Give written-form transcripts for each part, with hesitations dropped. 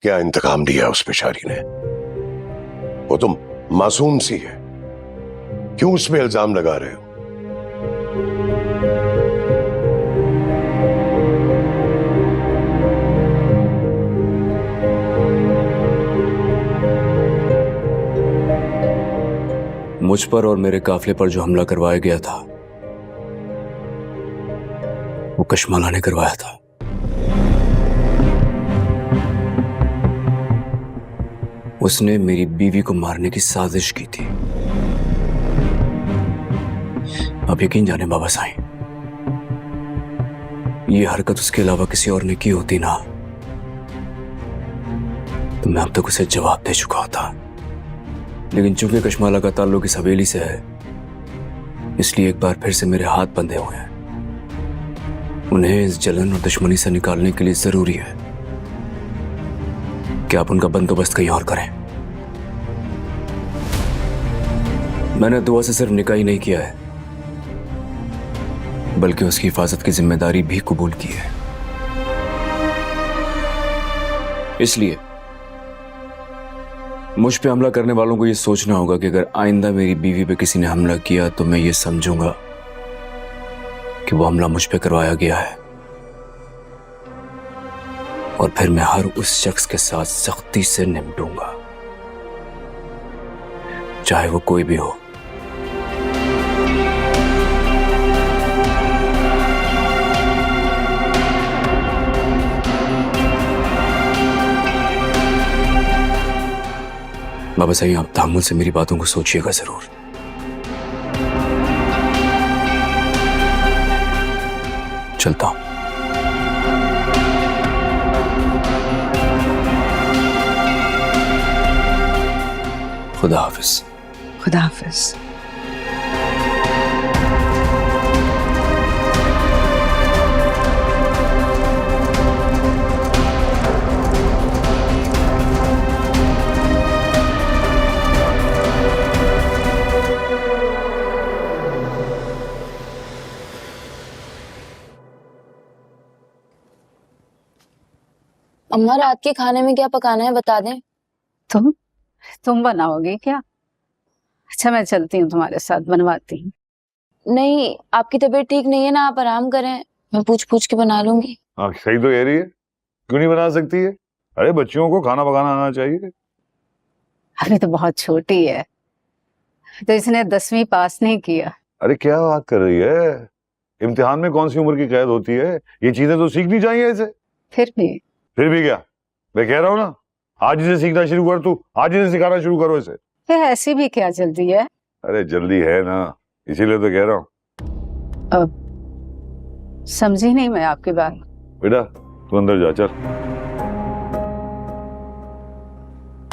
क्या इंतकाम लिया उस बेचारी ने? वो तुम मासूम सी है, क्यों उस पे इल्जाम लगा रहे हो? मुझ पर और मेरे काफिले पर जो हमला करवाया गया था वो कशमाला ने करवाया था। उसने मेरी बीवी को मारने की साजिश की थी। अब यकीन जाने बाबा साईं, ये हरकत उसके अलावा किसी और ने की होती ना तो मैं अब तक उसे जवाब दे चुका होता। लेकिन चूंकि कशमाला का ताल्लुक इस हवेली से है, इसलिए एक बार फिर से मेरे हाथ बंधे हुए हैं। उन्हें इस जलन और दुश्मनी से निकालने के लिए जरूरी है कि आप उनका बंदोबस्त कहीं और करें। मैंने दुआ से सिर्फ निकाह ही नहीं किया है, बल्कि उसकी हिफाजत की जिम्मेदारी भी कबूल की है। इसलिए मुझ पे हमला करने वालों को यह सोचना होगा कि अगर आइंदा मेरी बीवी पे किसी ने हमला किया तो मैं ये समझूंगा कि वो हमला मुझ पे करवाया गया है, और फिर मैं हर उस शख्स के साथ सख्ती से निपटूंगा, चाहे वो कोई भी हो। बाबा साईं, आप तामुल से मेरी बातों को सोचिएगा जरूर। चलता हूं। खुदा हाफिज। खुदा हाफिज। अम्मा, रात के खाने में क्या पकाना है बता दें। तुम बनाओगी क्या? अच्छा, मैं चलती हूँ तुम्हारे साथ, बनवाती हूँ। नहीं, आपकी तबीयत ठीक नहीं है ना, आप आराम करें, मैं पूछ पूछ के बना लूंगी। हाँ, सही तो कह रही है, क्यों नहीं बना सकती है? अरे बच्चियों को खाना पकाना आना चाहिए। अभी तो बहुत छोटी है, तो इसने 10वीं पास नहीं किया। अरे क्या बात कर रही है? इम्तिहान में कौन सी उम्र की कैद होती है? ये चीजें तो सीखनी चाहिए इसे। फिर भी क्या? मैं कह रहा हूँ ना, आज इसे सीखना शुरू कर, तू आज इसे सिखाना शुरू करो इसे। फिर ऐसी भी क्या जल्दी है? अरे जल्दी है ना, इसीलिए तो कह रहा हूँ। अब समझी नहीं मैं आपकी बात। बेटा तू अंदर जा, चल।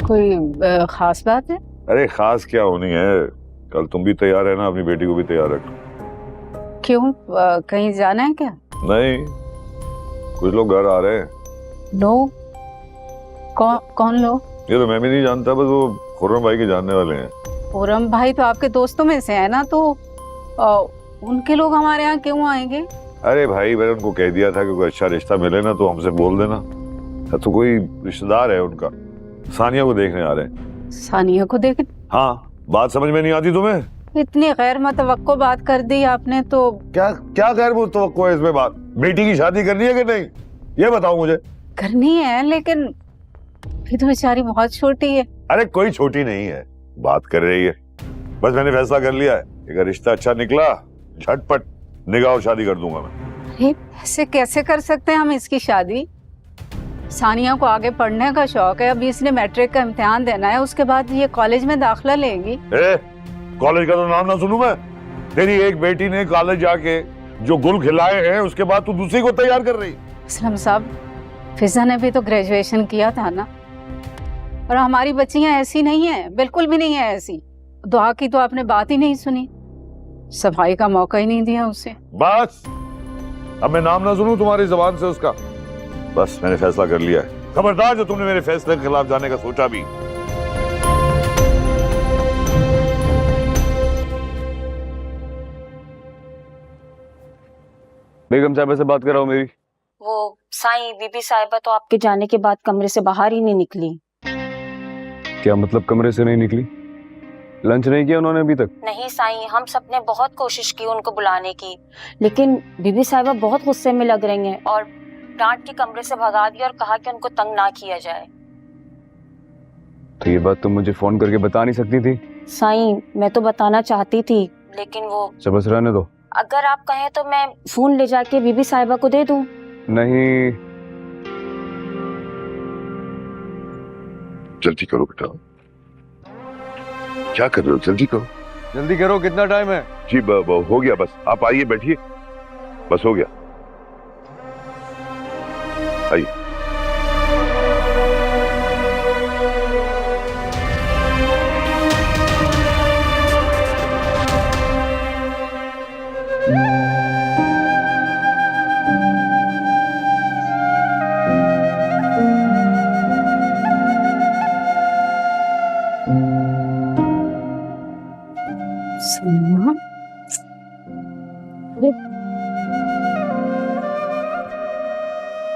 कोई खास बात है? अरे खास क्या होनी है, कल तुम भी तैयार है ना, अपनी बेटी को भी तैयार रख। क्यों, कहीं जाना है क्या? नहीं, कुछ लोग घर आ रहे हैं। लोग? कौन लोग? ये तो मैं भी नहीं जानता, बस वो खुर्रम भाई के जानने वाले हैं। खुर्रम भाई तो आपके दोस्तों में से है ना, तो उनके लोग हमारे यहाँ क्यों आएंगे? अरे भाई, मैंने उनको कह दिया था कि कोई अच्छा रिश्ता मिले ना तो हमसे बोल देना। तो कोई रिश्तेदार है उनका, सानिया को देखने आ रहे हैं। सानिया को देख? हाँ, बात समझ में नहीं आती तुम्हें? इतनी गैर मुतवक्को बात कर दी आपने तो। क्या क्या गैर मुतवक्को है इसमें बात? बेटी की शादी करनी है कि नहीं, ये बताओ मुझे। करनी है, लेकिन अभी तो बेचारी बहुत छोटी है। अरे कोई छोटी नहीं है, बात कर रही है। बस मैंने फैसला कर लिया है, अगर रिश्ता अच्छा निकला झटपट निकाह और शादी कर दूंगा मैं। अरे ऐसे कैसे कर सकते हैं हम इसकी शादी? सानिया को आगे पढ़ने का शौक है, अभी इसने मैट्रिक का इम्तिहान देना है, उसके बाद ये कॉलेज में दाखिला लेगी। कॉलेज का तो नाम ना सुनूं मैं। तेरी एक बेटी ने कॉलेज जाके जो गुल खिलाए हैं, उसके बाद तू दूसरी को तैयार कर रही। असलम साहब, फिजा ने भी तो ग्रेजुएशन किया था ना, और हमारी बच्चियां ऐसी नहीं है, बिल्कुल भी नहीं है ऐसी। दुआ की तो आपने बात ही नहीं सुनी, सफाई का मौका ही नहीं दिया उसे। बस अब मैं नाम ना सुनूं तुम्हारी जुबान से उसका। बस मैंने फैसला कर लिया है, खबरदार जो तुमने मेरे फैसले के खिलाफ जाने का सोचा भी। बेगम साहब से बात कराओ मेरी। वो साईं बीबी साहिबा तो आपके जाने के बाद कमरे से बाहर ही नहीं निकली। क्या मतलब कमरे से नहीं निकली? लंच नहीं किया उन्होंने अभी तक? नहीं साईं, हम सबने बहुत कोशिश की उनको बुलाने की, लेकिन बीबी साहिबा बहुत गुस्से में लग रही हैं और डांट के कमरे से भगा दिया और कहा कि उनको तंग ना किया जाए। तो ये बात तुम मुझे फोन करके बता नहीं सकती थी? साईं, मैं तो बताना चाहती थी, लेकिन वो अच्छा बस रहने दो। अगर आप कहें तो मैं फोन ले जाके बीबी साहिबा को दे दूं। नहीं, जल्दी करो बेटा, क्या कर रहे हो? जल्दी करो। जल्दी करो, कितना टाइम है? जी हो गया, बस आप आइए, बैठिए, बस हो गया, आइए। सलमा,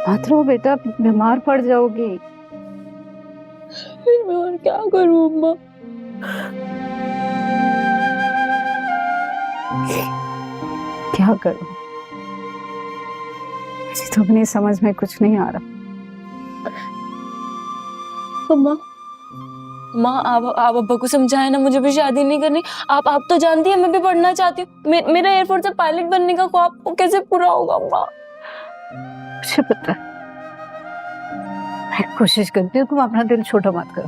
मत रो बेटा, बीमार पड़ जाओगी। फिर मैं और क्या करूं अम्मा? क्या करूं, मुझे तो अपनी समझ में कुछ नहीं आ रहा। अम्मा, माँ आप अब्बा को समझाए ना, मुझे भी शादी नहीं करनी। आप तो जानती है मैं भी पढ़ना चाहती हूँ। मेरा एयरफोर्स से पायलट बनने का ख्वाब वो कैसे पूरा होगा अम्मा? मुझे पता है, मैं कोशिश करती हूँ, तुम अपना दिल छोटा मत करो।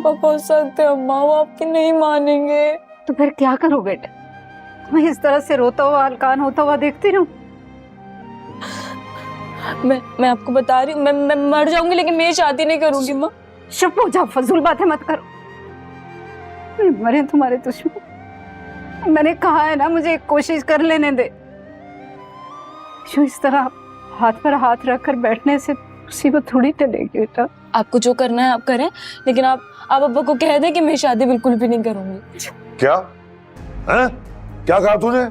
पापा हो सकते हैं अम्मा, वो आपकी नहीं मानेंगे। तो फिर क्या करो बेटा? मैं इस तरह से रोता हुआ हलकान होता हुआ देखती रहूं? मैं आपको बता रही हूँ, मैं मर जाऊंगी लेकिन मैं शादी नहीं करूंगी माँ। चुप हो जाओ, फजूल बातें मत करो। मरे तुम्हारे दुश्मन। मैंने कहा है ना, मुझे एक कोशिश कर लेने दे। जो इस तरह हाथ पर हाथ रखकर बैठने से मुसीबत थोड़ी टलेगी बेटा। आपको जो करना है आप करें, लेकिन आप अब्बा को कह दें कि मैं शादी बिल्कुल भी नहीं करूंगी। क्या है? क्या कहा तूने?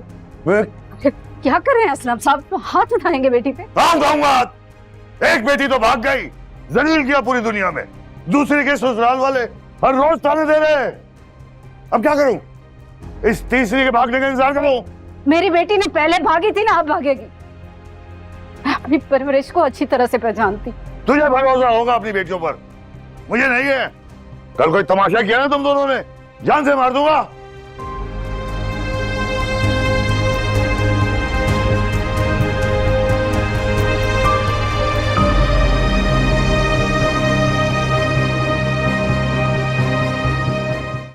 मैं क्या कर रहे हैं असलम साहब? तो हाथ उठाएंगे बेटी पे? उठाऊंगा। एक बेटी तो भाग गई, जलील किया पूरी दुनिया में। दूसरे के ससुराल वाले हर रोज ताने दे रहे हैं। अब क्या करूं? इस तीसरी के भागने का इंतजार करूं? मेरी बेटी ने पहले भागी थी ना, अब भागेगी। मैं अपनी परवरिश को अच्छी तरह से पहचानती। तुझे भरोसा होगा अपनी बेटियों पर, मुझे नहीं है। कल कोई तमाशा किया ना तुम दोनों ने, जान से मार दूंगा।